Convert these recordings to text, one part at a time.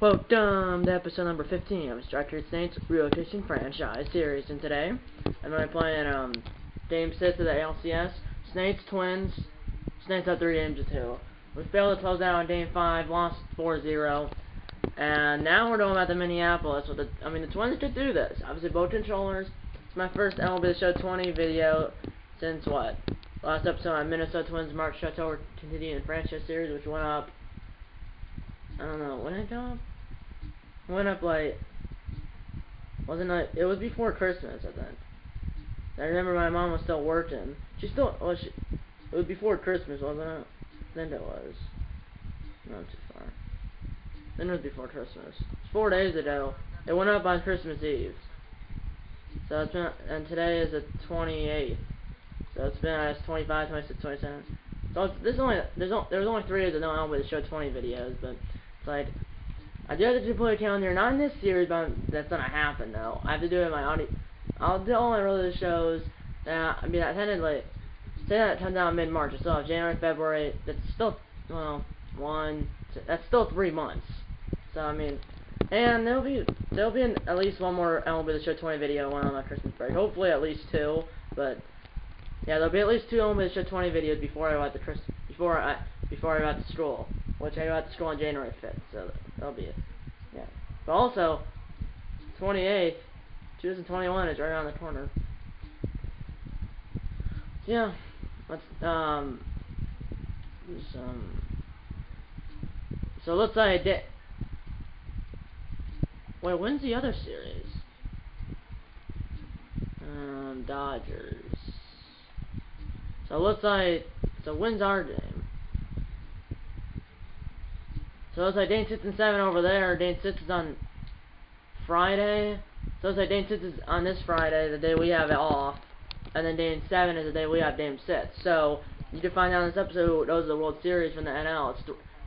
Welcome to episode number 15 of Structured Saints Relocation Franchise Series, and today I'm going to be playing Game 6 of the ALCS. Saints Twins. Saints up 3 games to 2. We failed to close out on Game 5, lost 4-0, and now we're doing about the Minneapolis. With the Twins could do this. Obviously, both controllers. It's my first MLB Show 20 video since what? Last episode on Minnesota Twins March Chateau continuing franchise series, which went up. I don't know, when did it go up? It went up like, wasn't it? It was before Christmas, I think. I remember my mom was still working. It was before Christmas, wasn't it? I think it was. Not too far. Then it was before Christmas. It's 4 days ago. It went up on Christmas Eve. So it's been, and today is the 28th. So it's been, it's 25, 26, 27. So it's, there's only 3 days of no MLB Show 20 videos, but it's like, I do have to put a calendar, not in this series, but that's gonna happen though. I have to do it in my audio. I'll do all my regular shows. I tended like, say that it comes out mid-March. I still have January, February. That's still, well, that's still 3 months. So I mean, and there'll be at least one more MLB The Show 20 video, one on my Christmas break. Hopefully at least 2, but yeah, there'll be at least 2 MLB The Show 20 videos before I go out to before I go out to school, which I go out to school on January 5th. So that'll be it. Yeah. But also, 28th, 2021 is right around the corner. So yeah, let's so it looks like wait, when's the other series? Dodgers. So it looks like, so when's our game? So it's like Game 6 and 7 over there. Game 6 is on Friday. So it's like Game 6 is on this Friday, the day we have it off. And then Game 7 is the day we have Game 6. So you can find out in this episode those are the World Series from the NL,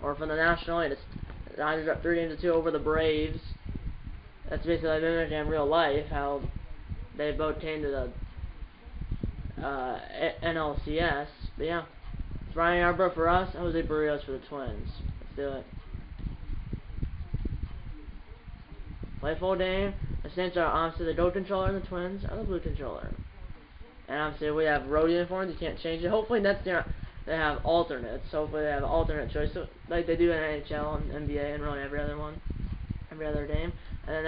or from the National League. It's Dodgers up 3 games to 2 over the Braves. That's basically like mimicking in real life how they both came to the NLCS. But yeah, it's Ryan Yarbrough for us, Jose Barrios for the Twins. Let's do it. Play full game. The Saints are obviously the gold controller and the Twins are the blue controller. And obviously we have road uniforms, you can't change it. Hopefully next year they have alternates. Hopefully they have alternate choice, so, like they do in NHL and NBA and really every other one. Every other game. And then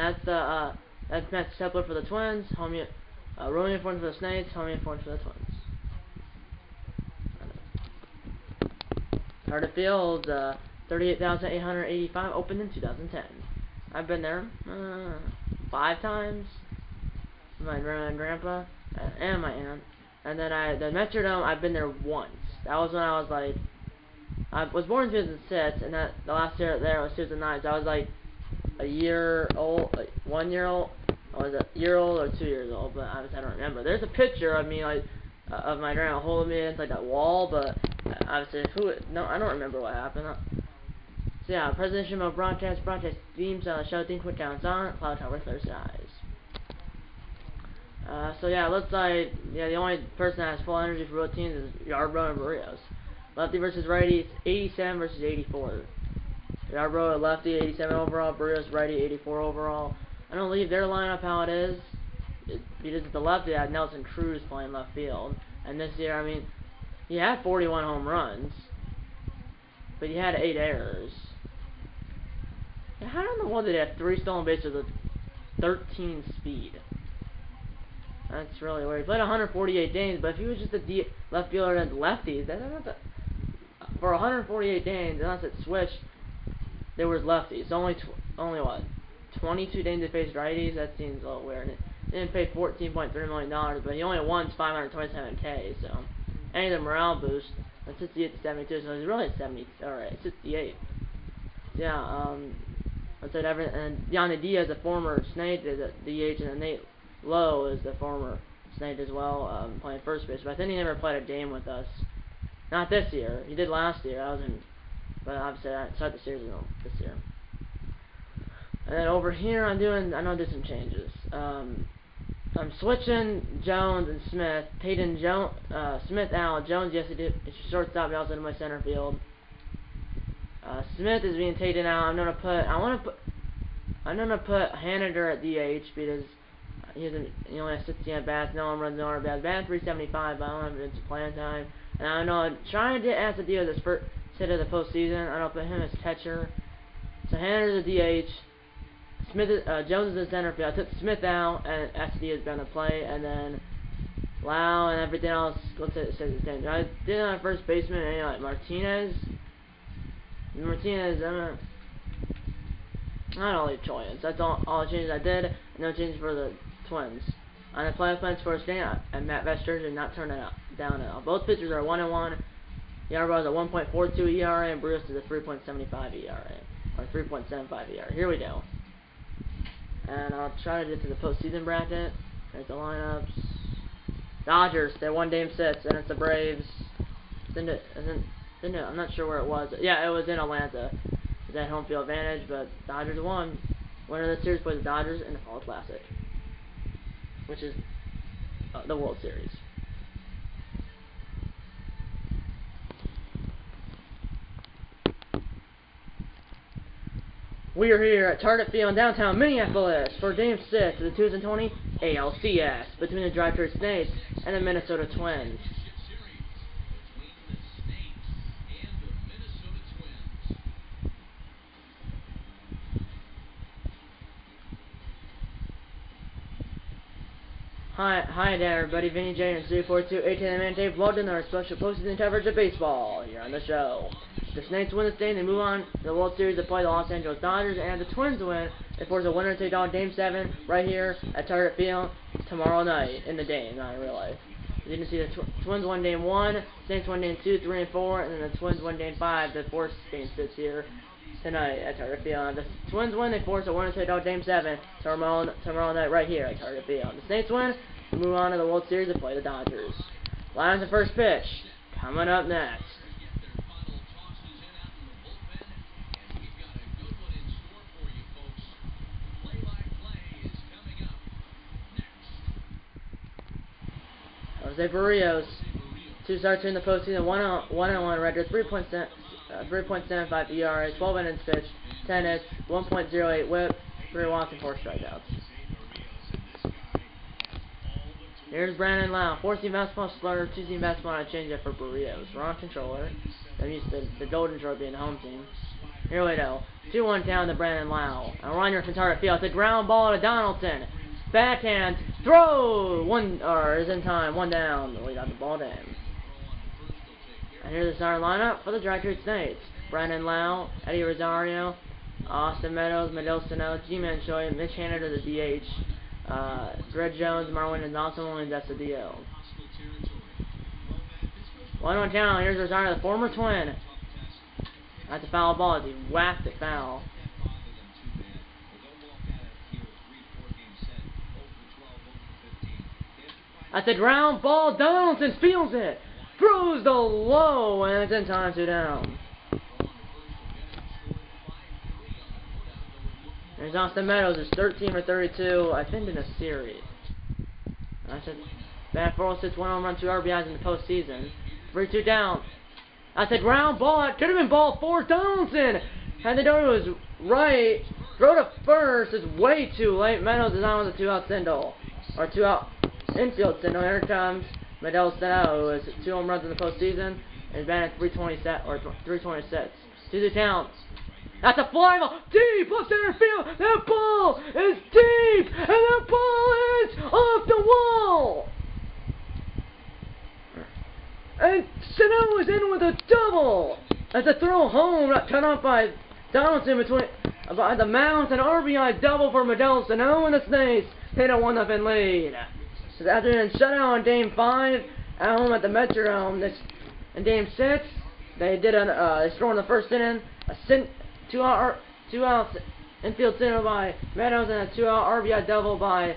that's Matt Stepler for the Twins, road uniforms for the Saints, home uniforms for the Twins. Carter Field, 38,885, opened in 2010. I've been there 5 times. My grandma and grandpa and my aunt. And then the Metrodome, I've been there once. That was when I was like, I was born in 2006, and that the last year there was 2009. So I was like a year old, like 1 year old. I was a year old or 2 years old, but I don't remember. There's a picture of me like of my grandma holding me against like that wall, but obviously no, I don't remember what happened. So yeah, presentation of broadcast themes, show theme, quick counts on, cloud tower, clear skies. So yeah, it looks like, yeah, the only person that has full energy for both teams is Yarbrough and Barrios. Lefty versus righty, it's 87 versus 84. Yarbrough, lefty, 87 overall, Barrios, righty, 84 overall. I don't leave their lineup how it is. Because the lefty had Nelson Cruz playing left field. And this year, I mean, he had 41 home runs, but he had 8 errors. How in the world did he have 3 stolen bases with 13 speed? That's really weird. He played 148 games, but if he was just a left fielder and lefties, for 148 games, unless it switched, there was lefties. Only what? 22 games to face righties? That seems a little weird. He didn't pay $14.3 million, but he only won 527K, so any of the morale boost, that's 68 to 72, so he's really at 70, alright, 68. Yeah, I said and Yanni Diaz, a former Snake, is at DH, and Nate Lowe is the former Snake as well, playing first base, but I think he never played a game with us. Not this year. He did last year. But obviously I started the series this year. And then over here I know I did some changes. I'm switching Jones and Smith. Peyton Smith out. Jones, yes, he did. It's shortstop. He also did my center field. Smith is being taken out. I want to put I'm gonna put Hanader at DH because he only has 60 at bats. No one runs no RBIs. Bat 375, but I don't have it's playing time. And I know I'm trying to get Acedio this first hit of the postseason. I don't put him as catcher. So Hanader's a DH. Jones is in center field. I took Smith out, and Acedio is gonna play, and then Lau and everything else. Let's say it says the same. I did on first baseman, and like Martinez. Not all the choices. That's all the changes I did. No changes for the Twins. On the playoff plans for a stand, and Matt Vester did not turn it down at all. Both pitchers are 1-1. Yarbrough is a 1.42 ERA, and Bruce is a 3.75 ERA. Or 3.75 ERA. Here we go. And I'll try to get to the postseason bracket. There's the lineups. Dodgers, they're 1-game sets, and it's the Braves. I'm not sure where it was. Yeah, it was in Atlanta. That home field advantage, but Dodgers won. Winner of the series plays the Dodgers in the Fall Classic, which is the World Series. We are here at Target Field in downtown Minneapolis for Game 6 of the 2020 ALCS between the Detroit Snakes and the Minnesota Twins. Hi there everybody, Vinny J and 342 ATN Man Dave logged in our special postseason coverage of baseball here on the show. The Snakes win this day and they move on to the World Series to play the Los Angeles Dodgers, and the Twins win. They force a winner take all Game 7 right here at Target Field tomorrow night in the game, not in real life. You can see the Twins won Game 1, Snakes won Game 2, 3, and 4, and then the Twins won Game 5, the fourth Game 6 here tonight at Target Field. The Twins win, they force a winner take all Game 7 tomorrow night right here at Target Field. The Snakes win, they move on to the World Series to play the Dodgers. Lions the first pitch coming up next. Jose Barrios, 2 starts in the postseason, 1-1 record, 3.75 ERA, 12 innings pitched, 10 hits, 1.08 WHIP, 3 walks and 4 strikeouts. Here's Brandon Lau, 4-seam fastball slur, 2-seam fastball and a changeup for Barrios. Wrong controller. I'm used to the Golden Trophy and the home team. Here we go. 2-1 down to Brandon Lau. A runner from Target Field. It's a ground ball to Donaldson. Backhand throw. Is in time. 1 down. We got the ball down. And here's the starting lineup for the Detroit Snakes. Brandon Lau, Eddie Rosario, Austin Meadows, Miguel Sano, G-Man Choi, Mitch Hanader, the DH, Greg Jones, Marwin, and Dawson, and Acedio. 1-1 down. Here's Rosario, the former Twin. That's a foul ball as he whacked it foul. That's a ground ball. Donaldson feels it. Throws the low, and it's in time, 2 down. There's Austin Meadows, is 13 for 32, I think in a series. That's a bad 406, 1 home run, 2 RBIs in the postseason. 3-2 down. That's a ground ball. It could have been ball 4. Donaldson had the door was right. Throw to first. It's way too late. Meadows is on with a 2-out single. Or 2-out infield single. Here comes Miguel Sano, who has 2 home runs in the postseason. And batting at 326. 2-2 count. That's a fly ball. Deep left center field. That ball is deep. And that ball is off the wall. And Sano is in with a double. That's a throw home, cut off by Donaldson by the mound. An RBI double for Miguel Sano, and the Snakes hit a 1-0 lead. So after a shutout on Game 5 at home at the Metrodome, in Game 6, they did they scored in the first inning a 2-out infield single by Meadows and a 2-out RBI double by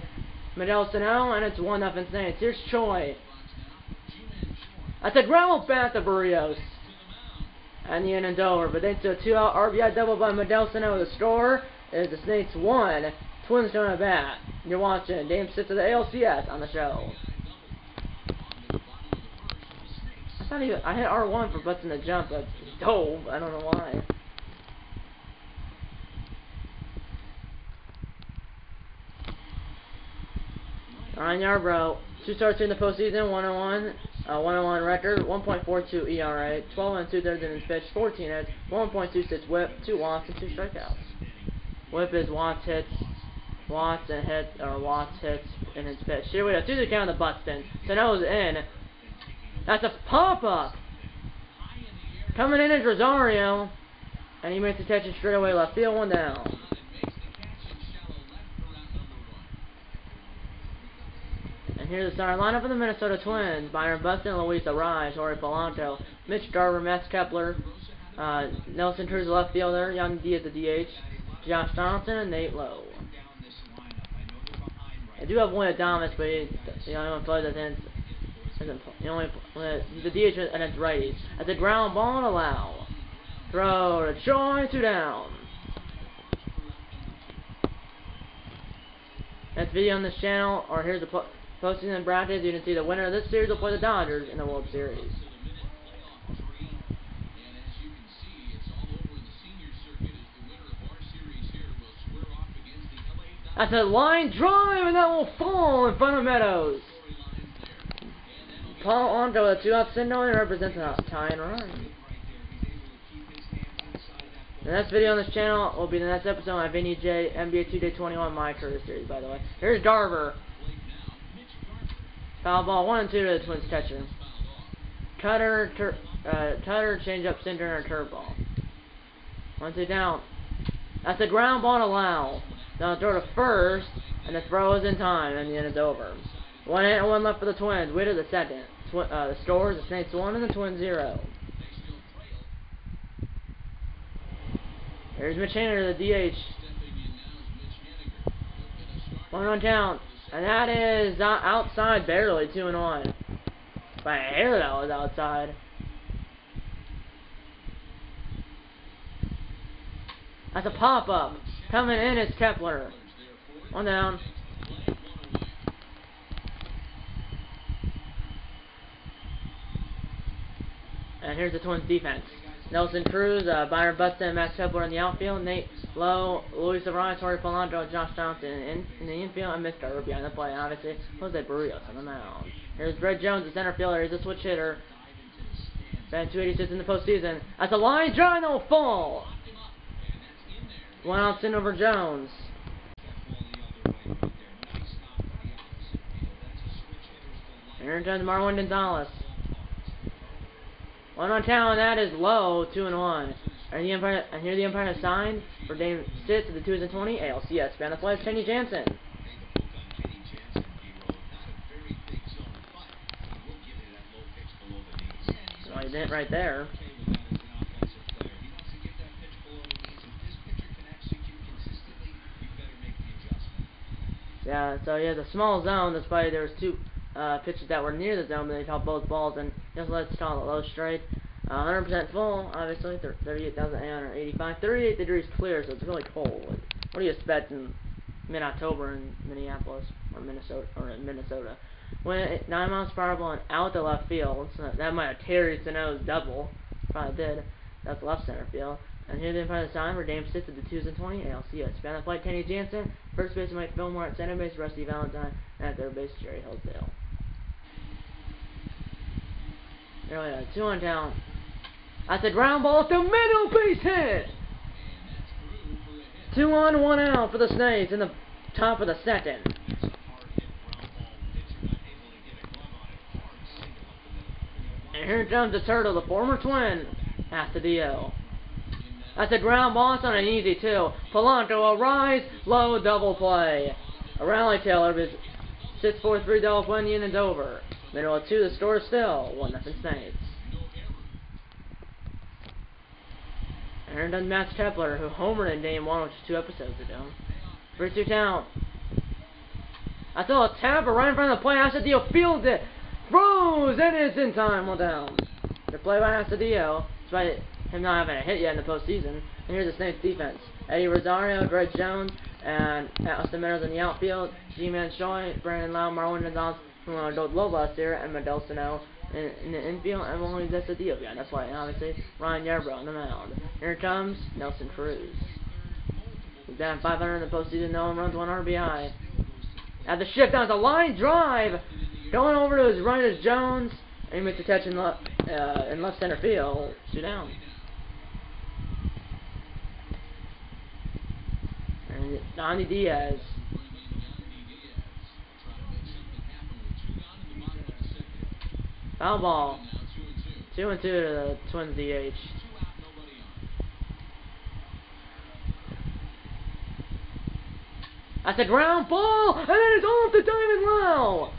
Miguel Sano, and it's 1-0 Snakes. Here's Choi. That's a ground bat to Barrios. And the inning's over. But then to a 2-out RBI double by Miguel Sano. The score is the Snakes 1. Twins don't have bat. You're watching Game 6 of the ALCS on the show. I hit R1 for busting the jump, but dove. I don't know why. Ryan Yarbrough, 2 starts in the postseason, 101 record, 1.42 ERA, 12 and 2/3 innings pitched, 14 hits, 1.26 WHIP, 2 walks, and 2 strikeouts. WHIP is watts hits, innings pitched. Here we go, 2 to count of Buxton. Sano's in. That's a pop-up. Coming in is Rosario, and he makes the catch straight away left field, 1 down. And here's the starting lineup for the Minnesota Twins: Byron Buxton, Luis Arraez, Jorge Polanco, Mitch Garver, Max Kepler, Nelson Cruz, left fielder, Young Diaz, the DH, Josh Donaldson, and Nate Lowe. I do have William Thomas, but he only plays against the DH against righties. At the ground ball and allow. Throw to Choi, 2 down. That's video on this channel, or here's the postseason brackets. You can see the winner of this series will play the Dodgers in the World Series. That's a line drive, and that will fall in front of Meadows. Paul Onto with a 2-out single, and represents a tying run. The next video on this channel will be the next episode of my Vinny J NBA 2K21 My Career Series, by the way. Here's Garver. Foul ball, 1 and 2 to the Twins catcher. Cutter, change-up, center, and curveball. 1-2 down. That's a ground ball to allow. Now throw to first, and the throw is in time, and the end is over. 1 hit and 1 left for the Twins. Wait to the second. The scores: the Saints 1 and the Twins 0. Here's Mitch Haniger, the DH. 1 down, and that is outside barely, 2-1. By a hair that was outside. That's a pop-up. Coming in is Kepler. 1 down. And here's the Twins defense: Nelson Cruz, Byron Buxton, Max Kepler in the outfield, Nate Lowe, Luis Arraez, Jorge Polanco, Josh Donaldson in the infield, and Mr. Garver behind the plate. Obviously, Jose Barrios on the mound. Here's Brett Jones, the center fielder. He's a switch hitter. Batting .286 in the postseason. That's a line drive, no fall. 1-out single over Jones. Here comes Marwin Gonzalez. 1 on town, that is low, 2-1. And here the umpire has signed for game 6 of the 2020 ALCS. Behind the play is Kenny Jansen. Well, he did right there. Yeah, so he has a small zone. That's why there was 2 pitches that were near the zone, but they caught both balls, and just let's call it low straight. 100% full, obviously, 38,885. 38 degrees clear, so it's really cold. What do you expect in mid-October in Minneapolis or Minnesota? When 9 miles per hour and out to left field, so that might have carried Sano's double. Probably did. That's left center field. And here's the umpire sign for game 6 of the 2020 ALCS. Behind the plate, Kenny Jansen. First base, Mike Fillmore. At center base, Rusty Valentine. And at third base, Jerry Hillsdale. There we go, 2 on town. That's a ground ball to middle, base hit. 2 on, 1 out for the Snakes in the top of the second. And here comes the Turtle, the former Twin, at the DL. That's a ground ball, it's on an easy 2. Polanco, a rise, low double play. A rally Taylor, his 6-4-3 double play, and the inning's over. Middle of 2, the score is still 1-0 Saints. And here comes Max Kepler, who homered in game 1, which is 2 episodes ago. 3-2 down. I saw a tapper right in front of the plate. Astudillo fields it. Throws, and it's in time. 1 down. The play by Astudillo, despite him not having a hit yet in the postseason. And here's the Saints defense: Eddie Rosario, Greg Jones, and Austin Meadows in the outfield. G-Man Choi, Brandon Lau, Marwin Gonzalez, who won a gold glove last year, and Miguel Sano in the infield, and Luis Astudillo behind. That's why, obviously, Ryan Yarbrough on the mound. Here comes Nelson Cruz. He's down 500 in the postseason, no home runs, 1 RBI. At the shift down, the line drive, going over to his right is Jones, and he makes a catch in left center field. 2 down. And Donnie Diaz. Foul ball. 2-2 to the Twins DH. That's a ground ball, and then it's off the diamond low.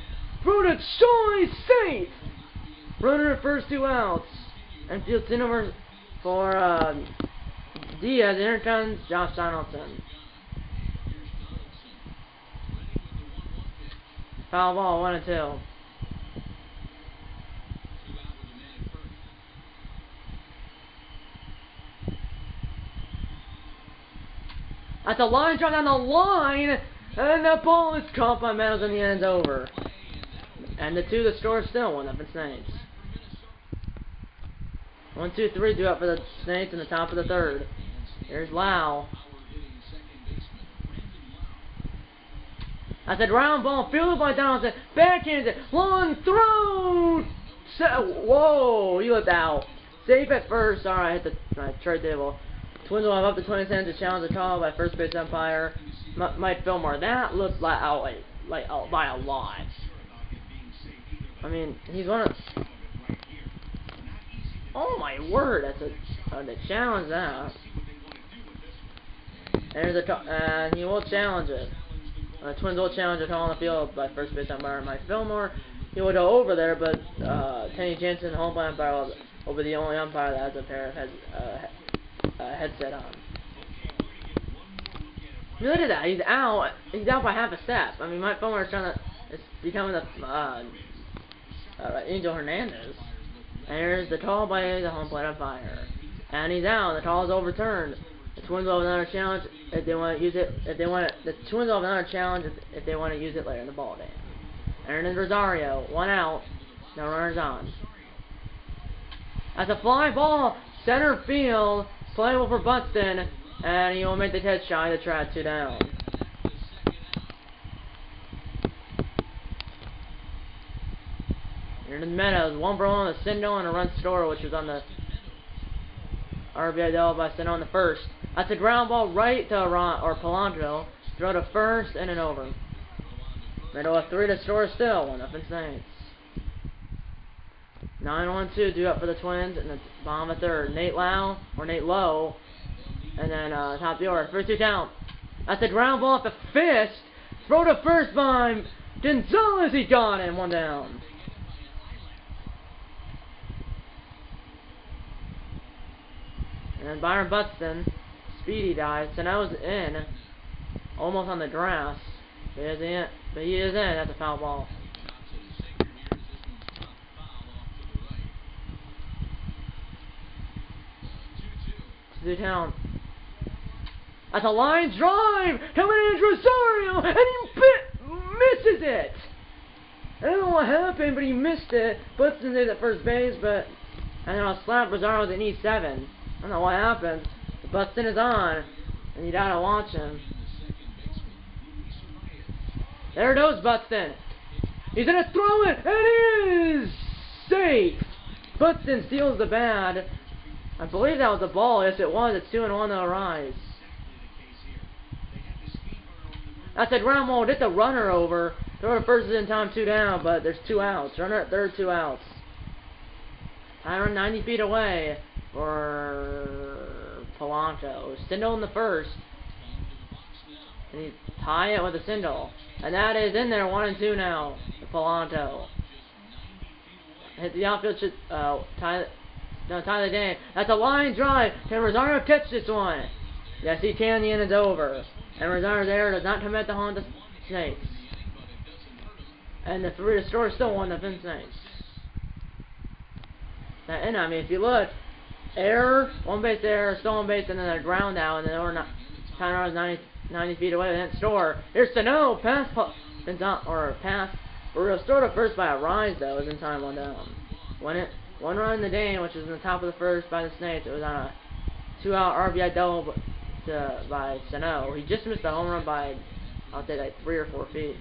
Throw to Choi, safe. Runner at first, 2 outs. And fields in over for Diaz. And here comes Josh Donaldson. Foul ball, 1-2. That's a line drive down the line, and that ball is caught by Meadows and the end's over. And the score still 1-0 Saints. 1-2-3 due up for the Saints in the top of the third. Here's Lau. That's a ground ball fielded by Donaldson. Backhands it. Long throw. Whoa, he looked out. Safe at first. Alright, hit the trade table. Twins will have up to 20 seconds to challenge the call by first base umpire Mike Fillmore. That looked like out by a lot. I mean, he's one of. Oh my word! That's a challenge that. There's and he will challenge it. Twins will challenge a call on the field by first base umpire Mike Fillmore. He will go over there, but Kenny Jensen, the home plate umpire, will be the only umpire that has a pair of headset on. Look at that. He's out. He's out by half a step. I mean, Mike Fulmer is becoming the Angel Hernandez. And here's the call by the home plate umpire. And he's out. The call is overturned. The Twins will have another challenge if they want to use it. The Twins will have another challenge if they want to use it later in the ball game. And then Rosario, 1 out. No runners on. That's a fly ball, center field. Playable for Buxton, and he will make the catch shy of the track, 2 down. Here in the Meadows, 1 for 1 on the Sindel and a run score, which was on the RBI double by Sindel in the first. That's a ground ball right to Polanco. Throw to first and an over. Meadow with 3 to score still, 1-0 Saints. 9-1-2 due up for the Twins in the bottom of the third. Nate Lowe, and then top of the order. First 2 count. That's a ground ball off the fist. Throw to first by Gonzalez. He got him. 1 down. And then Byron Buxton, speedy dive. So now he's in, almost on the grass. But he is in. That's a foul ball. 2 down. That's a line drive coming in Rosario, and he misses it. I don't know what happened, but he missed it. Buxton's at first base, but and then I'll slap Rosario's at E7. I don't know what happened. But Buxton is on, and you gotta watch him. There goes Buxton. He's gonna throw it, and it is safe. Buxton steals the bat. I believe that was the ball. Yes, it was. It's 2-1 to Arise. That's a ground ball. Get the runner over. Throw to first is in time, 2 down, but there's 2 outs. Runner at third, 2 outs. Tyron 90 feet away for Polanco. Sindel in the first. And he tie it with a Sindel. And that is in there, 1-2 now for Polanco. Hit the outfield, tie the game. That's a line drive. Can Rosario catch this one? Yes, he can. The end is over. And Rosario's error does not commit the Honda Snakes. And the 3 to score still 1-0 Snakes. And I mean, if you look, error, 1 base error, stolen base, and then a ground out, and then over Tyron is 90 feet away. They didn't score. Here's Sano, pass, pass. Burrio's throw to first by a rise though. It was in time, 1 down. 1 run in the game, which was in the top of the first by the Snakes. It was on a 2-out RBI double by Sano. He just missed a home run by, I'll say, like 3 or 4 feet.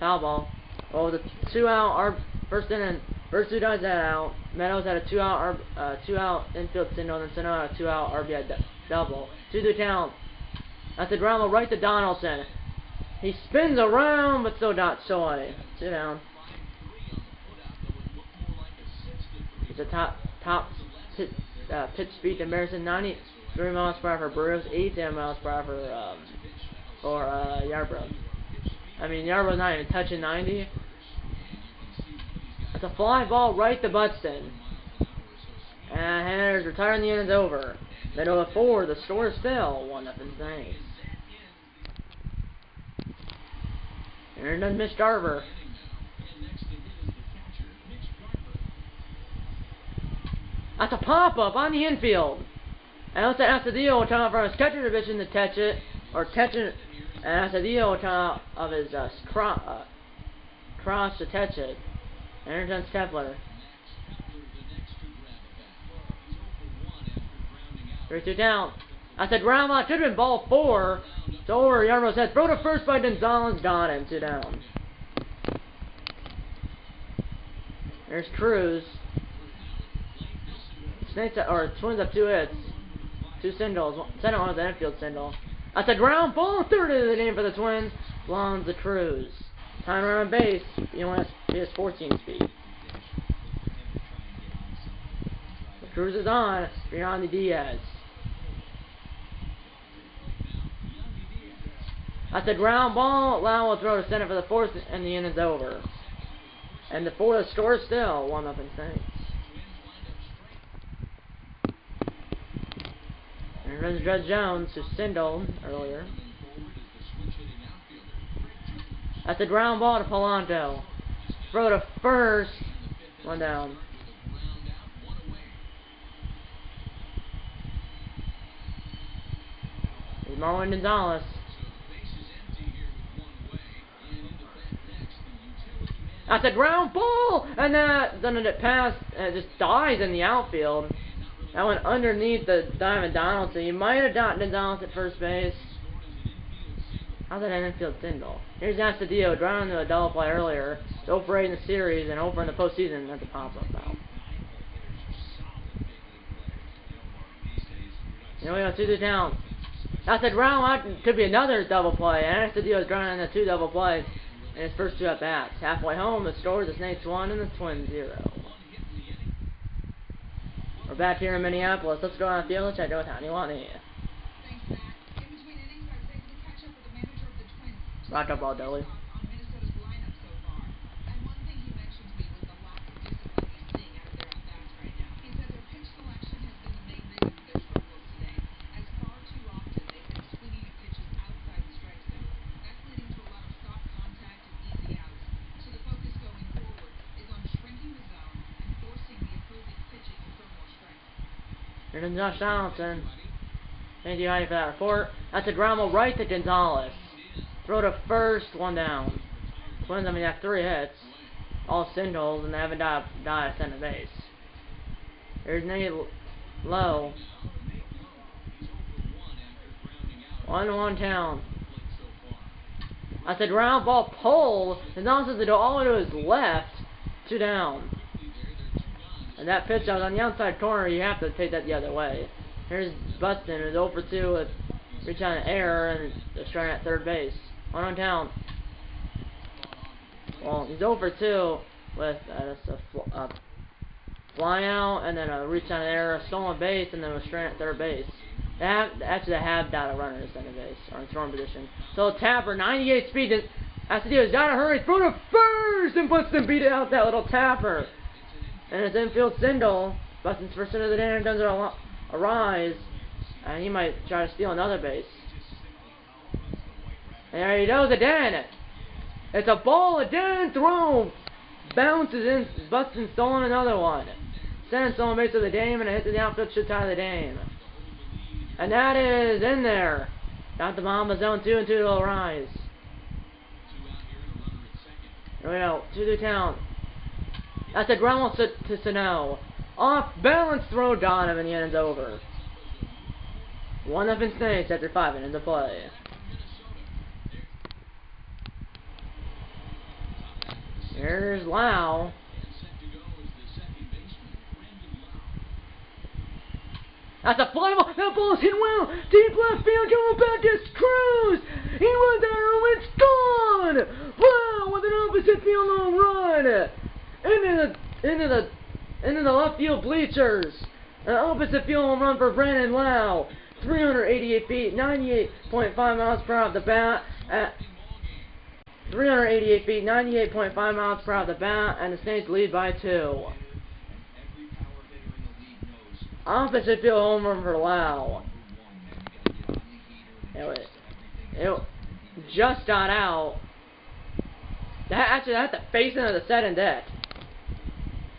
Foul ball. Well, with a 2-out first inning, first 2 guys out. Meadows had a 2-out infield single, and then Sano had a 2-out RBI double. 2-2 count. That's a ground ball right to Donaldson. He spins around, but still not Choi. 2 down. It's a top pitch speed comparison. 93 miles per hour for Brewers, 87 miles per hour for Yarbrough. I mean, Yarbrough's not even touching 90. It's a fly ball right to Buxton. And Hender's retiring, the inning's over. Middle of 4, the score is still 1-0 Saints. Aaron does miss Garver. That's a pop-up on the infield. And Astudillo will come out from his catcher division to catch it. Or catch it. And Astudillo will come out of his cross to catch it. Aaron Jones Kepler. 3-2 down. I said ground ball. Should have been ball 4. It's over. Yarbrough's head. Throw to first by Gonzalez. Got him. 2 down. There's Cruz. Twins have 2 hits. 2 singles. Center on the infield single. That's a ground ball. Third of the game for the Twins. Belongs to Cruz. Time around base. He has 14 speed. The Cruz is on. Beyond the Diaz. That's a ground ball. Lau will throw to center for the 4th, and the inning's over. And the 4th score is still 1-0 Saints. And runs Judge Jones, who singled earlier. That's a ground ball to Polanco. Throw to first. 1 down. Here's Marwin Gonzalez. That's a ground ball! And that doesn't it pass, and it just dies in the outfield. That went underneath the Diamond Donaldson. You might have gotten Gonzalez at first base. How's that an infield single? Here's Astudillo driving to a double play earlier. 0 for 8 in the series and 0 for in the postseason. That's a pop-up foul. Here we go, 2-2 down. That's a ground. Could be another double play. And Astudillo's driving the 2 double plays in his first 2 at-bats. Halfway home, the score is the Snakes 1 and the Twins 0. We're back here in Minneapolis. Let's go on the field and check out what Tony won here. Rock up all Dolly. Here's Josh Donaldson. Thank you, Heidi, for that report. That's a ground ball right to Gonzalez. Throw to first, 1 down. Twins, have 3 hits. All singles, and they haven't died at center base. Here's Nate Lowe. 1-1 count. That's a ground ball pull. Gonzalez has to go all the way to his left. 2 down. And that pitch out on the outside corner, you have to take that the other way. Here's Buxton, who's 0 for 2 with reach on an error and just trying at third base. 1 on count. Well, he's 0 for 2 with a fly out and then a reach on an error, a stolen base, and then a strand at third base. They have got a runner at center base or in scoring position. So Tapper, 98 speed. Astudillo's got to hurry. Throw to first, and Buxton beat it out that little Tapper. And it's infield single. Buxton's first hit of the day, and does a rise. And he might try to steal another base. And there he goes again. It's a ball again. Throw. Bounces in. Buxton stolen another one. Sends stolen base of the game, and it hits the outfield, should tie the game. And that is in there. Got the bomb of zone 2 and 2 to rise. Here we go. 2-2 count. That's a ground ball to Sano. Off balance throw Donovan, and the inning's over. 1-0 Snakes after 5 innings of play. Here's Lau. That's a fly ball. That ball's hit well. Deep left field. Going back to Cruz. He went there. It's gone. Wow! With an opposite field home run. Into the left field bleachers. An opposite field home run for Brandon Lau. 388 feet, 98.5 miles per hour off the bat. At 388 feet, 98.5 miles per hour off the bat, and the Saints lead by 2. Opposite field home run for Lau. It just got out. That's the facing of the second deck.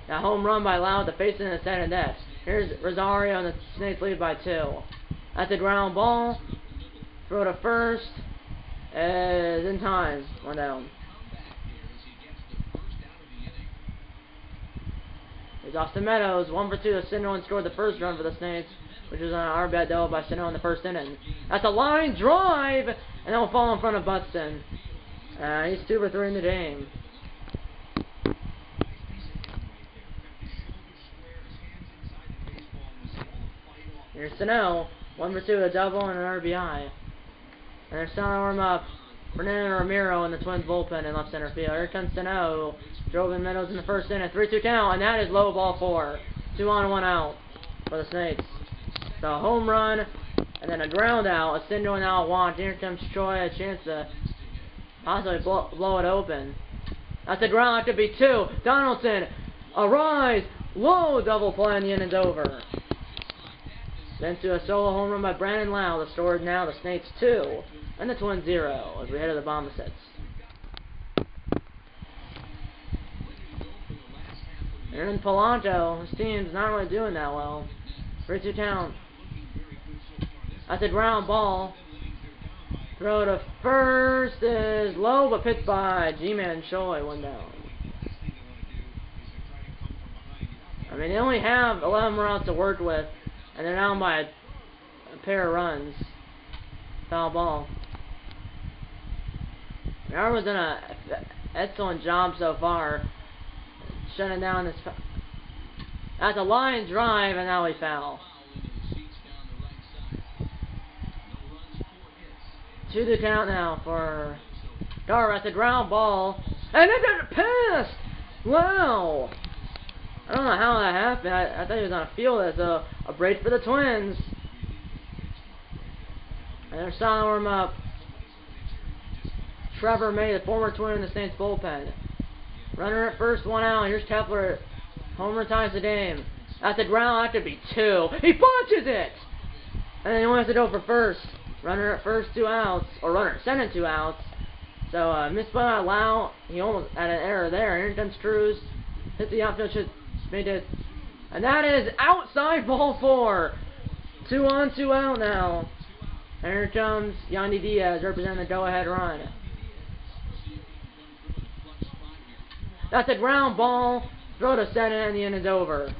That home run by Lau at the facing of the second deck. Here's Rosario, and the Saints lead by 2. That's a ground ball. Throw to first. Is in time. 1 down. Here's Austin Meadows. 1 for 2. Sinnoh scored the first run for the Saints, which was on an RBI double by Sinnoh in the first inning. That's a line drive, and that'll fall in front of Buxton. He's 2 for 3 in the game. Here's Sinnoh. 1 for 2, a double and an RBI. And they're starting to warm up. Fernando Ramiro in the Twins bullpen in left center field. Here comes Sinnoh. Drove in Meadows in the first inning. 3-2 count, and that is low ball 4. 2 on, 1 out for the Saints. So a home run, and then a ground out. A single and out walk. Here comes Troy, a chance to possibly blow it open. That's a ground. That could be 2. Donaldson, a rise, low double play, and the inning's over. Then to a solo home run by Brandon Lau. The score is now the Saints 2 and the Twins 0 as we head to the bottom of the sixth. And Polanco, his team's not really doing that well. 3-2 count. That's a ground ball. Throw to first is low, but pitched by G-Man Choi. 1 down. I mean, they only have 11 more outs to work with, and they're down by a pair of runs. Foul ball. Everyone's done an excellent job so far shutting down this. That's a line drive, and now we foul. 2-2 count now for Darvish. That's a ground ball, and it got passed. Wow. I don't know how that happened. I thought he was on a field as a break for the Twins. And they're starting to warm up. Trevor May, the former Twin in the Saints bullpen. Runner at first, 1 out. Here's Kepler. Homer ties the game. That's a ground. That could be 2. He punches it! And then he wants to go for first. Runner at first, 2 outs. Or runner at second, 2 outs. So, missed by Lau. He almost had an error there. Here comes Cruz. Hit the outfield. Made it. And that is outside ball 4. 2 on, 2 out now. And here comes Yandy Diaz representing the go-ahead run. That's a ground ball. Throw to center, and the inning's over.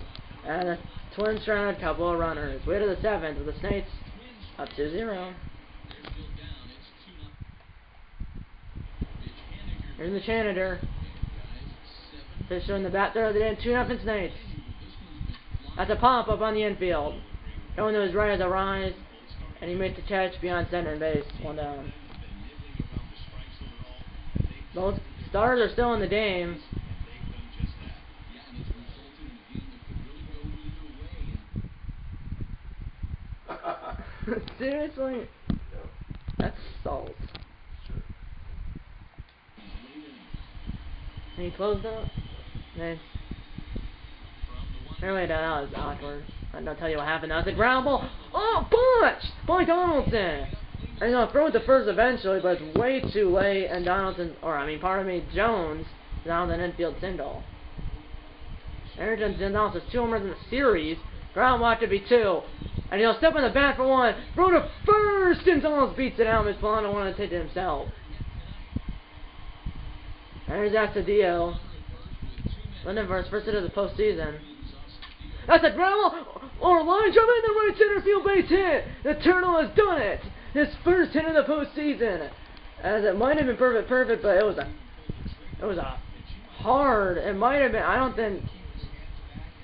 And the Twins trying a couple of runners. Way to the 7th with the Saints up 2-0. Here's the janitor. Fisher in the bat throw of the day. 2-0 Saints. That's a pop up on the infield. Going to his right as a rise. And he makes the catch beyond center base. 1 down. Both starters are still in the game. Seriously? That's salt. And he closed up? Nice. Anyway, that was awkward. I'm not tell you what happened. That was a ground ball. Oh, bunch! By Donaldson! And he's gonna throw it to first eventually, but it's way too late. And Donaldson, Jones, down an infield single. Aaron Donaldson's 2 homers in the series. Ground ball could be 2. And he'll step on the bat for 1. Throw to first! And almost beats it out. Miss Polanco wanted to take it himself. There's Astudillo. Looking for his first hit of the postseason. That's a ground ball, or a line drive in the right center field base hit. The Turtle has done it. His first hit of the postseason. As it might have been perfect, but it was a hard. It might have been. I don't think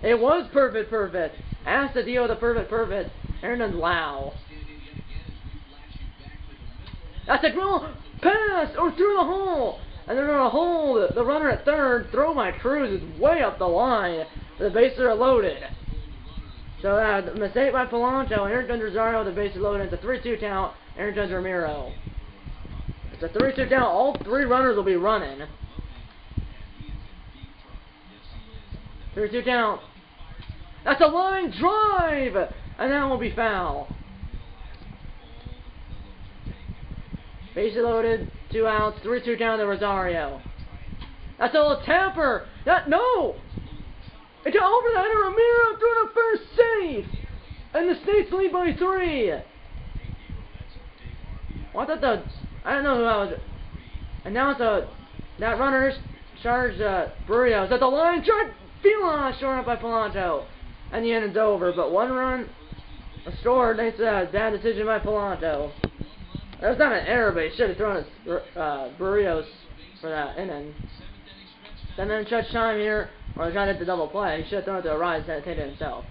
it was perfect. Asked to deal with a perfect. Aaron does wow. That's a ground pass or through the hole. And they're gonna hold the runner at third. Throw my Cruz is way up the line. The bases are loaded. So mistake by Polanco. Aaron Judge Rosario. The bases loaded. It's a 3-2 count. Aaron Judge Ramiro. It's a 3-2 count. All three runners will be running. 3-2 count. That's a line drive, and that will be foul. Bases loaded, 2 outs, 3-2 down to Rosario. That's a little tamper. No! It's over the header. Ramiro threw the first save, and the States lead by 3. Well, I don't know who I was. And now that runner charged Burrios at the line. Fila short up by Polanco, and the inning's over. But 1 run scored thanks to a bad decision by Polanco. That was not an error, but he should have thrown Burrios for that inning. 7-inning stretch time here, or trying to hit the double play. He should have thrown it to a rise instead of taking it himself.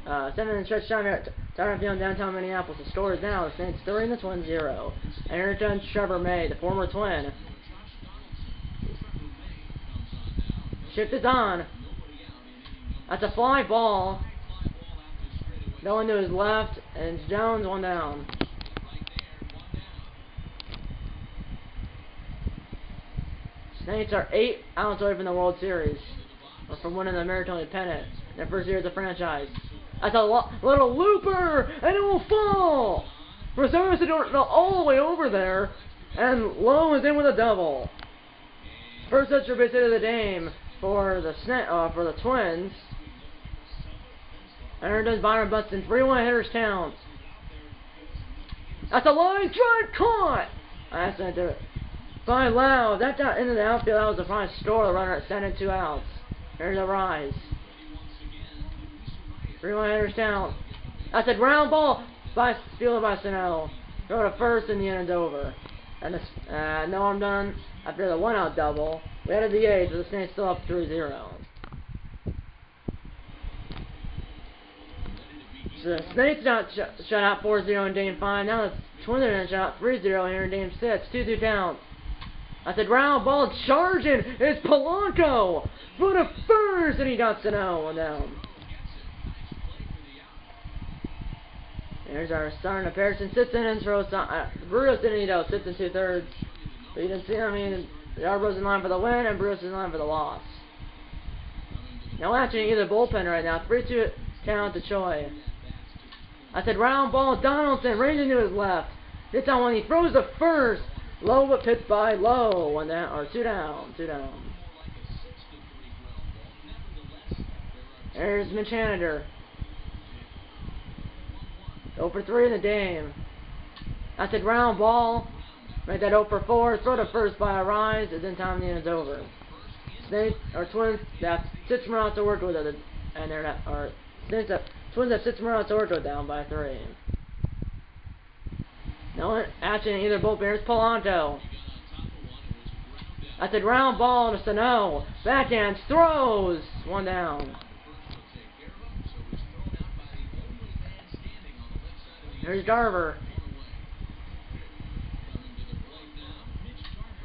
7-inning stretch time here at Tyron Field in downtown Minneapolis. The score is now the Saints 3 and the Twins 0. Aaron Judge, Trevor May, the former Twin. Shift is on. That's a fly ball. Going to his left, and it's Jones 1 down. Saints are 8 outs away from the World Series, or from winning the American League pennant, their first year as a franchise. That's a little looper, and it will fall. Rosario's all the way over there, and Lowe is in with a double. First extra base hit of the game for the Twins. Aaron does Byron Buxton, 3-1 hitters count. That's a line drive caught. That's not do it. By Lau, that got into the outfield. That was a fine score. The runner at center, 2 outs. There's a rise. 3-1 hitters count. That's a ground ball fielded by Sano. Throw to first and the inning's over. And no harm done after the 1-out double. We added the 8th, but the Saints still up 3-0. So the Saints got shut out 4-0 in Game 5. Now the Twins are shut out 3-0 here in Game 6. 2-2 down. That's a ground ball charging. It's Polanco for the first, and he got Sano 1 down. There's our starting appearance. 6 innings for Burrios didn't need out 6 2/3. But you can see, I mean, Yarbrough's in line for the win, and Burrios is in line for the loss. Now actually either bullpen right now. 3-2 count to Choi. I said round ball. Donaldson ranging to his left. This time when he throws the first. Low but pitched by Low. 1 down, or 2 down. 2 down. There's Mitch Haniger. 0 for 3 in the game. That's a ground ball. Make that 0 for 4. Throw to first by a rise. And then time the inning's over. Snakes or Twins have 6 more outs to work with, and they're not. Or Twins have 6 more outs to work with, down by 3. No action in either bullpen. Here's Polanco. That's a ground ball to Sano. Backhand throws. 1 down. Here's Garver.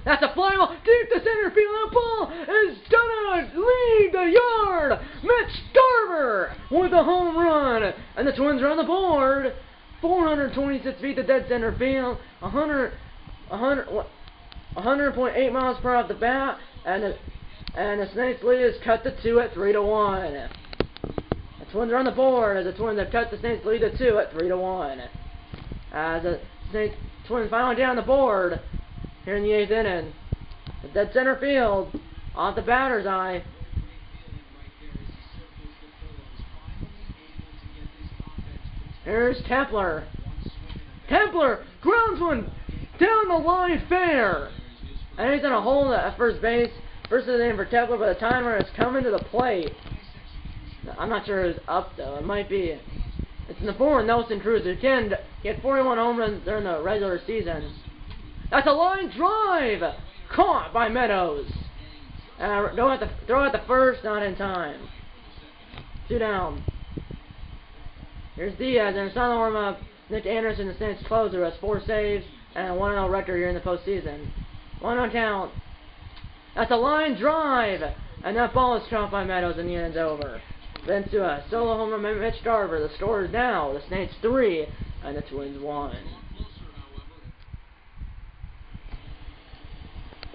That's a fly ball deep to center field. That ball is gonna leave the yard. Mitch Garver with a home run, and the Twins are on the board. 426 feet to dead center field. 100.8 miles per hour off the bat, and the Snakes lead is cut to 2 at 3-1. The Twins are on the board as the Twins have cut the Snakes lead to 2 at 3-1. As the Twins finally down the board here in the 8th inning. The dead center field off the batter's eye. Here's Templer. Templer grounds one down the line fair. And he's gonna hold it at first base. First of the name for Templer, but the timer is coming to the plate. I'm not sure who's up though. It might be. It's in the form of Nelson Cruz, who can get 41 home runs during the regular season. That's a line drive caught by Meadows. Throw at the first, not in time. 2 down. Here's Diaz, and it's not a warm-up. Nick Anderson, the Saints closer, has 4 saves and a 1-0 record here in the postseason. 1-0 count. That's a line drive, and that ball is caught by Meadows, and the inning's over. Then to a solo home run by Mitch Garver. The score is now the Saints 3 and the Twins 1.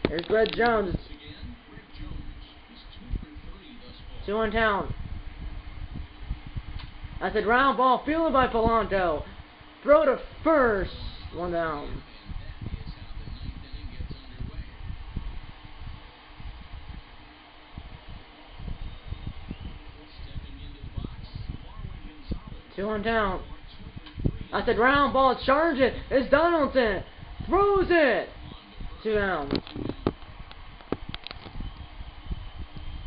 Here's Brett Jones. 2-1 count. That's a ground ball fielded by Polanco. Throw to first. 1 down. Two on down. That's a ground ball. Charge it. It's Donaldson. Throws it. 2 down.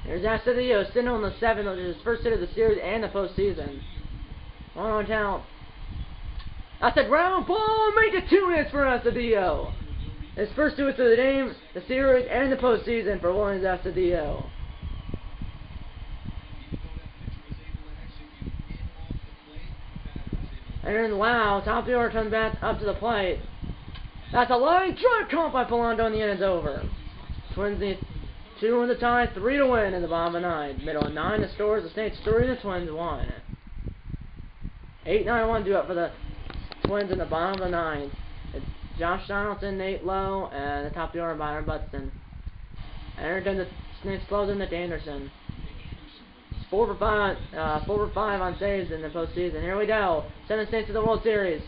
Here's Astudillo sitting on the 7th, which is his first hit of the series and the postseason. 1 on count. That's a ground ball. Make it 2 hits for Astudillo. His first 2 hits of the game, the series, and the postseason for Williams Astudillo. And then, wow, top of the order comes back up to the plate. That's a line drive caught by Polanco, and the inning's over. Twins need 2 in the tie, 3 to win in the bottom of 9. Middle of 9 the scores, the Saints 3 and the Twins 1. 8-9-1 do up for the Twins in the bottom of the 9th. It's Josh Donaldson, Nate Lowe, and the top of the order Byron Buxton. And then the Saints close in Nick Anderson. 4 for 5 on saves in the postseason. Here we go. Send the Saints to the World Series.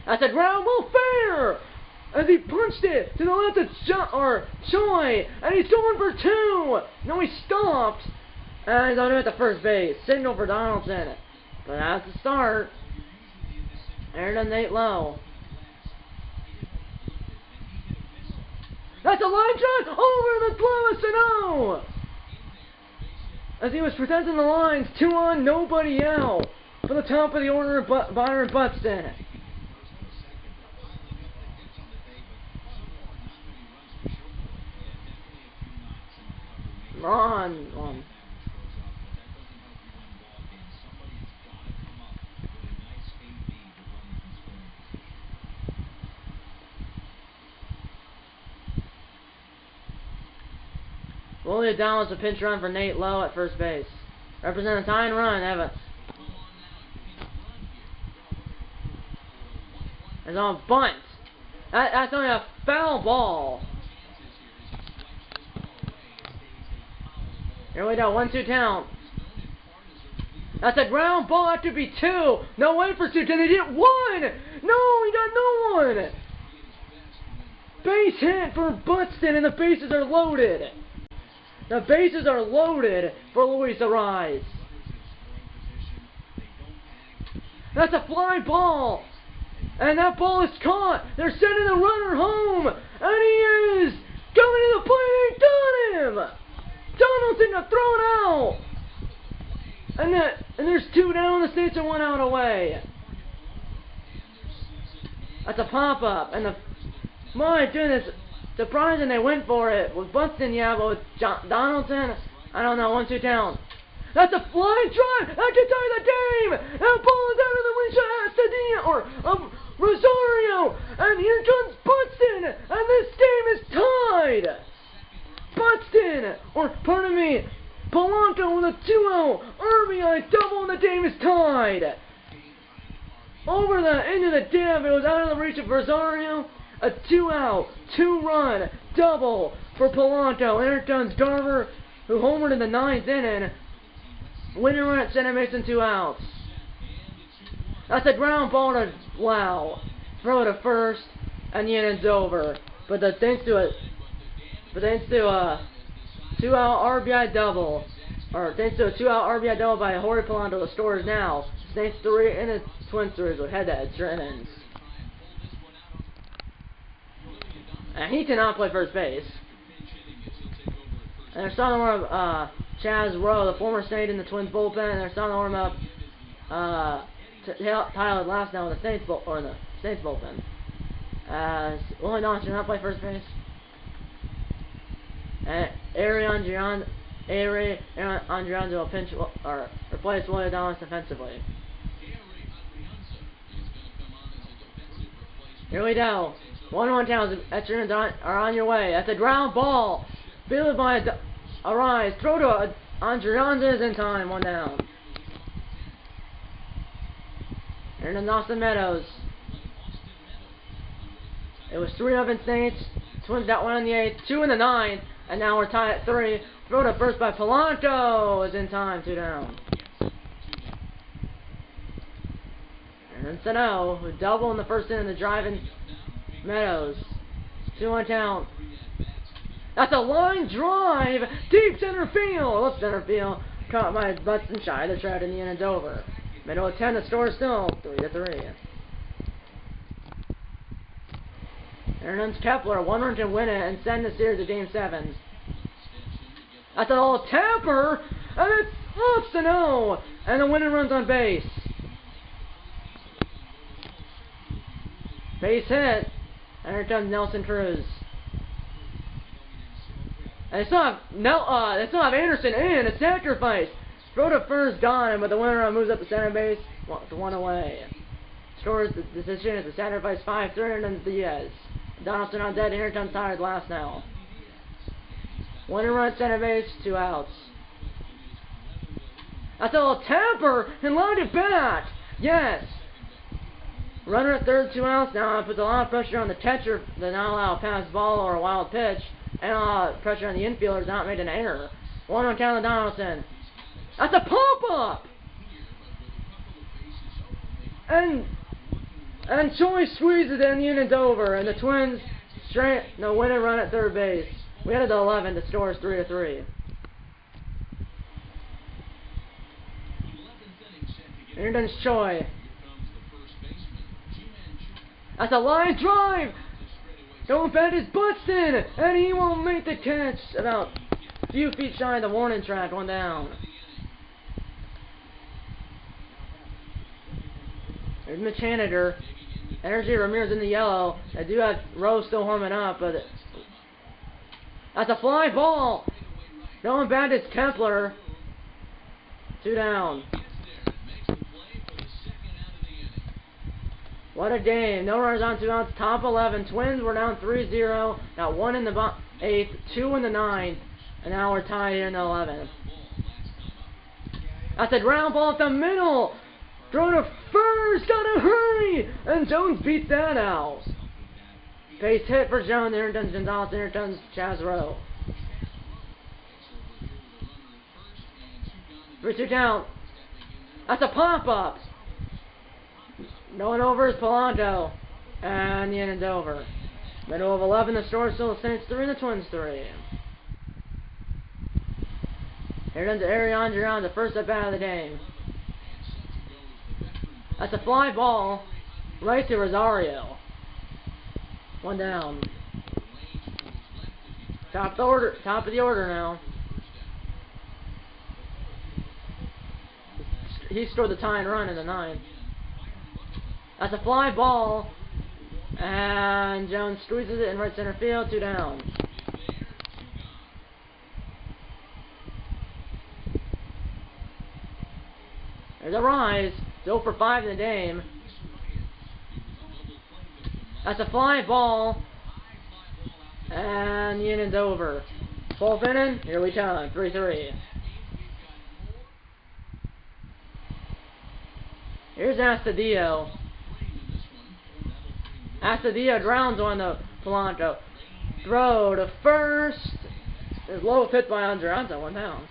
That's a ground ball fair! As he punched it to the left of Choi, and he's going for 2. No, he stopped, and he's on it at the first base. Signal for Donaldson, but that's the start. There to Nate Lowe. That's a line drive over the glove of Sano. As he was presenting the lines, 2 on, nobody out. For the top of the order, Byron Buxton. On. Willie O'Donnell's a pinch run for Nate Lowe at first base. Represent a tying run. They have a. It's on bunt. That's only a foul ball. Here we go. 1-2 count. That's a ground ball. That could be 2. No way for 2. Can they get 1? No, he got no one. Base hit for Buxton, and the bases are loaded. The bases are loaded for Luis Arraez. That's a fly ball. And that ball is caught. They're sending the runner home. And he is coming to the plate. They got him. Donaldson to throw it out. And there's 2 down. The Saints are 1 out away. That's a pop-up. And my goodness. Surprising they went for it. With Buxton, yeah, but with Donaldson, I don't know, 1-2 down. That's a flying drive! That could tie the game! That ball is out of the reach of Rosario! And here comes Buxton! And this game is tied! Buxton! Or, pardon me, Polanco with a 2-0 RBI double, and the game is tied! Into the dam, it was out of the reach of Rosario. A 2-out, 2-run double for Polanco. And here comes Garver, who homered in the 9th inning. Winning run at center, makes 2 outs. That's a ground ball to Wow. Throw to first, and the inning's over. But thanks to a 2-out RBI double, or thanks to a 2-out RBI double by Jorge Polanco, the score is now Saints 3 and the Twins 3 with head to extra innings. And he cannot play first base. And they're starting to warm up Chaz Rowe, the former Saint in the Twins bullpen, and they're starting to warm up Tyler last now in the Saints bullpen. As Willie Knox cannot play first base. And Andrianzo will pinch or replace Willie Adames defensively. Here we go. 1-1 Towns. Extra are on your way. That's a ground ball. Fielded by Arise. Throw to Andrianzo is in time. 1 down. And then Austin Meadows. It was 3-0 Saints. Twins got 1 in the 8th, 2 in the 9th, and now we're tied at 3. Throw to first by Polanco is in time. 2 down. And then Sano, who doubled in the first inning, the driving Meadows. 2-1 count. That's a line drive, deep center field. Left center field, caught by Butson shy. The trout in the inning's over. Middle of 10, the score still 3-3. Aaron Kepler, 1 run to win it and send the series to Game 7. That's a little tamper, and it's off Sano, and the winning run's on base. Base hit, and here comes Nelson Cruz. And they still have Anderson in a sacrifice. Throw to first, gone, but the winner run moves up to center base. 1 away. Scores the decision. It's a sacrifice 5-3, and then Diaz. Donaldson on dead. Here comes Tyler's last now. Winner run center base. 2 outs. That's a little tamper and lined it back. Yes. Runner at third, 2 outs. Now it puts a lot of pressure on the catcher to not allow a pass ball or a wild pitch, and a lot of pressure on the infielder to not make an error. 1-1 count to Donaldson. That's a pop-up! And Choi squeezes it and the inning's over. And the Twins win and run at third base. We headed to 11. The score is 3-3. Here comes Choi. That's a line drive! Going back is Buxton! And he won't make the catch. About a few feet shy of the warning track. 1 down. There's Mitch Haniger. Energy Ramirez in the yellow. I do have Rose still warming up, but that's a fly ball. Going back is Kepler. 2 down. What a game. No runners on 2 outs. Top 11. Twins were down 3-0. Got 1 in the 8th, 2 in the 9th, and now we're tied here in the 11th. That's a ground ball at the middle. Throw to first, gotta hurry! And Jones beats that out. Base hit for Jones. Here comes Gonzalez. Here comes Chaz Rowe. 3-2 count. That's a pop-up. No one over is Polanco. And the inning's over. Middle of 11. The score still the Saints 3 and the Twins 3. Here comes Ariane Duran, the first at bat of the game. That's a fly ball right to Rosario. 1 down. Top of the order now. He scored the tying run in the 9th. That's a fly ball, and Jones squeezes it in right center field. 2 down. There's a rise. 0 for 5 in the game. That's a fly ball. And the inning's over. 4th inning, here we come. 3-3. Here's Astudillo. Astudillo drowns on the Polanco. Throw to first. There's low hit by Andrianzo. 1 down.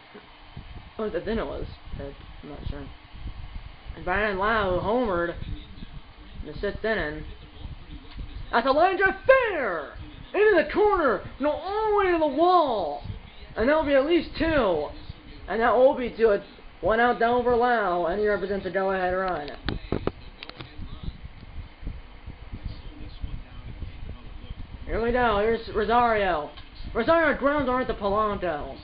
What was it was? I'm not sure. And Brian Lau homered in the 6th inning. That's a line drive fair! Into the corner! No, all the way to the wall! And that'll be at least 2. And that will be 2. 1 out down over Lau, and he represents a go-ahead run. Here we go. Here's Rosario. Rosario grounds on right to Polanco.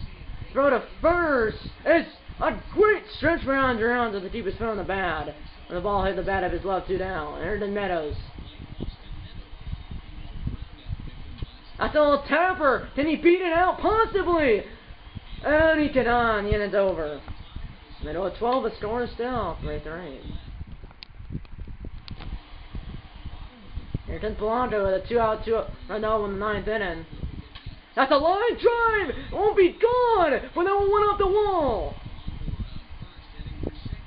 Throw to first. It's a great stretch for Andrianzo to keep his foot on the bat. And the ball hit the bat of his glove. 2 down. Here to Meadows. That's a little tapper. Can he beat it out? Possibly. And he cannot. And the inning's over. Middle of 12, the score is still 3-3. Here comes Polanco with a 2-out, 2-run in the 9th inning. That's a line drive! It won't be gone! But that one off the wall!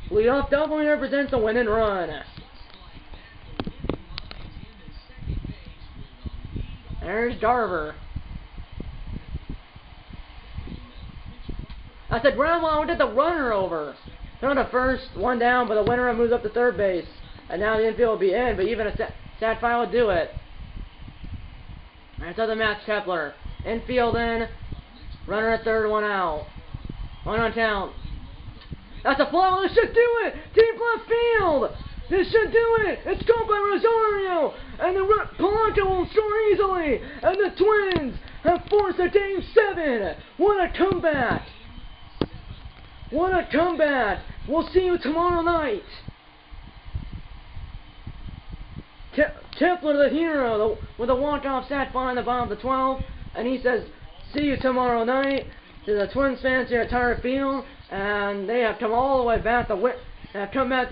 Leadoff double represents a winning run. There's Darver. That's a ground ball. We did the runner over. Throw to first, one down, but the winner moves up to third base. And now the infield will be in, but even a stat file will do it. That's other Matt Kepler. Infield in. Runner at third, one out. One on count. That's a fly ball. This should do it. Deep left field. This should do it. It's caught by Rosario. And the Polanco will score easily. And the Twins have forced a Game 7. What a comeback. What a comeback. We'll see you tomorrow night. Kepler, the hero, with a walk-off stat fly in the bottom of the 12th. And he says, see you tomorrow night. To the Twins fans here at Target Field. And they have come all the way back to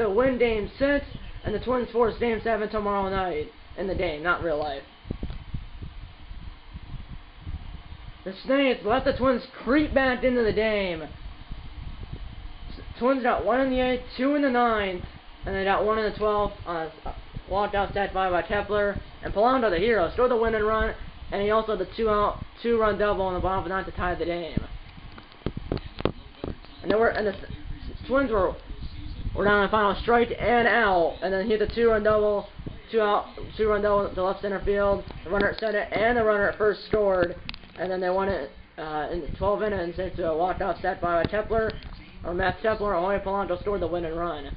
win Game 6. And the Twins force Game 7 tomorrow night. In the game, not real life. The Saints let the Twins creep back into the game. Twins got 1 in the 8th, 2 in the 9th, and they got 1 in the 12th on a walk-out stat fly by Kepler. And Polanco, the hero, scored the winning run, and he also had the 2-run double on the bottom of the 9th to tie the game. And the Twins were down in the final strike and out, and then he hit the 2-run double, 2-run double to left center field. The runner at center and the runner at first scored, and then they won it in the 12 innings thanks to a walk-out stat by Kepler. Or Matt Kepler, only Polanco scored the winning run.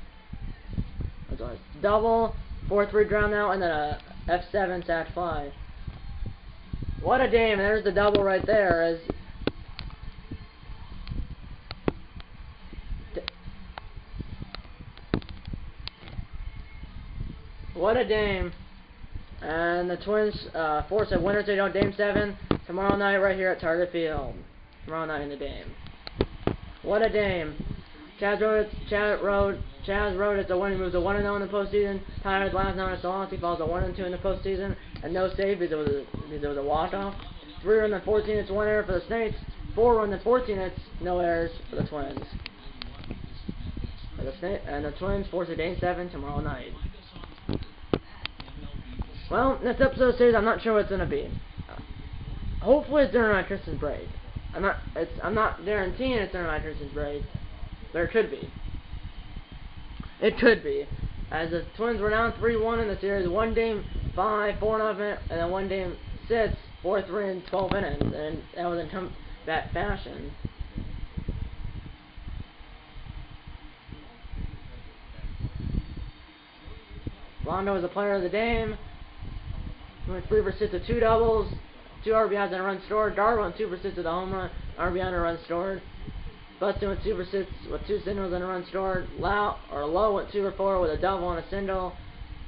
That's a double, 4-3 ground out, and then a F7 sack fly. What a game! There's the double right there. What a game! And the Twins force a winner to Game 7 tomorrow night right here at Target Field. Tomorrow night in the game. What a game. Chaz Rhodes is the one who moves to 1-0 in the postseason. Tyler's last known as Solons, he falls to 1-2 in the postseason. And no save because it was a walk-off. 3 runs in 14 hits, 1 error for the Saints. 4 runs in 14 hits, no errors for the Twins. And the Twins force a Game 7 tomorrow night. Well, next episode of the series, I'm not sure what it's going to be. Hopefully it's during my Christmas break. I'm not guaranteeing it's during my Christmas break, but it could be. It could be. As the Twins were down 3-1 in the series, 1 Game 5, 4-0, and then 1 Game 6, 4-3 in 12 innings, and that was in comeback fashion. Rondo was the player of the game. Went 3 for 6 with 2 doubles. 2 RBIs and a run scored. Darver went 2 for 6 with a home run, RBI and a run scored. Buston went 2 for 6 with 2 singles and a run scored. Lowe went 2 for 4 with a double and a single.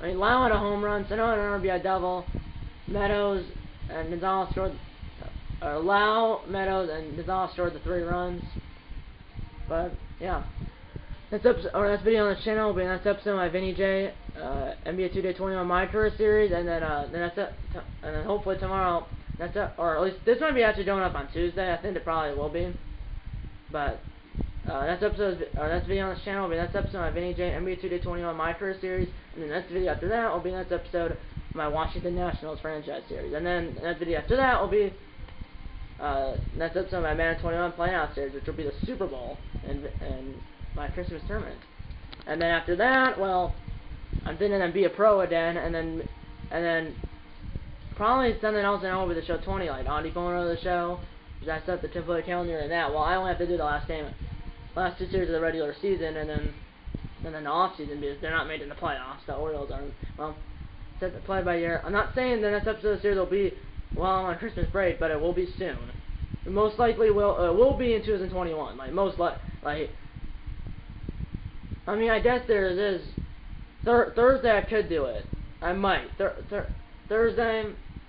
Lowe had a home run, Sano had an RBI double. Meadows and Gonzalez scored. Lowe, Meadows, and Gonzalez scored the 3 runs. But yeah, next video on the channel will be the next episode of my Vinny J NBA 2K21 My Career Series, and then hopefully tomorrow. Or at least this might be actually going up on Tuesday. I think it probably will be. But next video on this channel will be the next episode of my Vinny J NBA 2K21 My Career Series, and the next video after that will be the next episode of my Washington Nationals franchise series, and then the next video after that will be next episode of my Madden 21 Playoff series, which will be the Super Bowl and my Christmas tournament. And then after that, well, I'm thinking I'd be a pro again, and then probably something else, and I'll be the show 20, like Audi Bono of the show, because I set the template calendar and that. Well, I only have to do the last 2 series of the regular season, and then the off season, because they're not making the playoffs. The Orioles aren't. Well, set the play by year. I'm not saying the next episode of the series will be while I'm on Christmas break, but it will be soon. It most likely will be in 2021. Like I mean, I guess there is Thursday I could do it. I might. Thursday,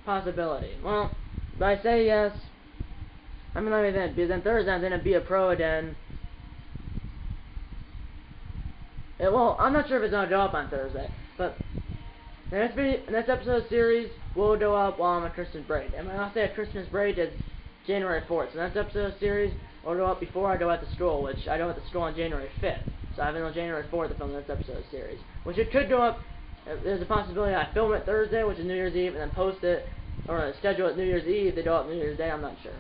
possibility. Well, But I say yes. I mean, let me think, because then Thursday I'm gonna be a pro again. Well, I'm not sure if it's gonna go up on Thursday, but the next episode of the series will go up while I'm on Christmas break. And when I say a Christmas break, it's January 4th. So the next episode of the series will go up before I go out to school, which I go out to school on January 5th. So I have until January 4th to film the next episode of the series, which it could go up. There's a possibility I film it Thursday, which is New Year's Eve, and then post it, or schedule it New Year's Eve. They go up New Year's Day. I'm not sure.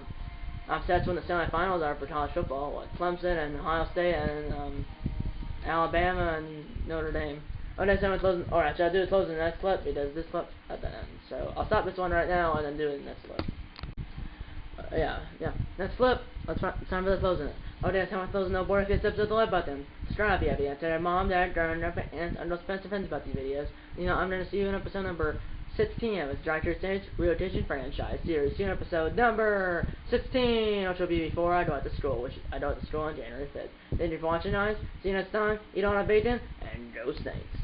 That's when the semifinals are for college football. What, Clemson and Ohio State and Alabama and Notre Dame. Oh, next time I'm closing. Alright, so I do the closing the next clip because this clip at the end. So I'll stop this one right now and then do the next clip. Yeah. Next clip. It's time for the closing. Okay, it's time for closing. No board. If you hit the like button, subscribe if you have yet. Tell your mom, dad, grandma, and those expensive friends about these videos. You know, I'm gonna see you in episode number 16 of its Director State's Relocation franchise series. See you in episode number 16, which will be before I go out to school, which I go out to school on January 5th. Thank you for watching, guys. See you next time. Eat all that bacon and go Saints.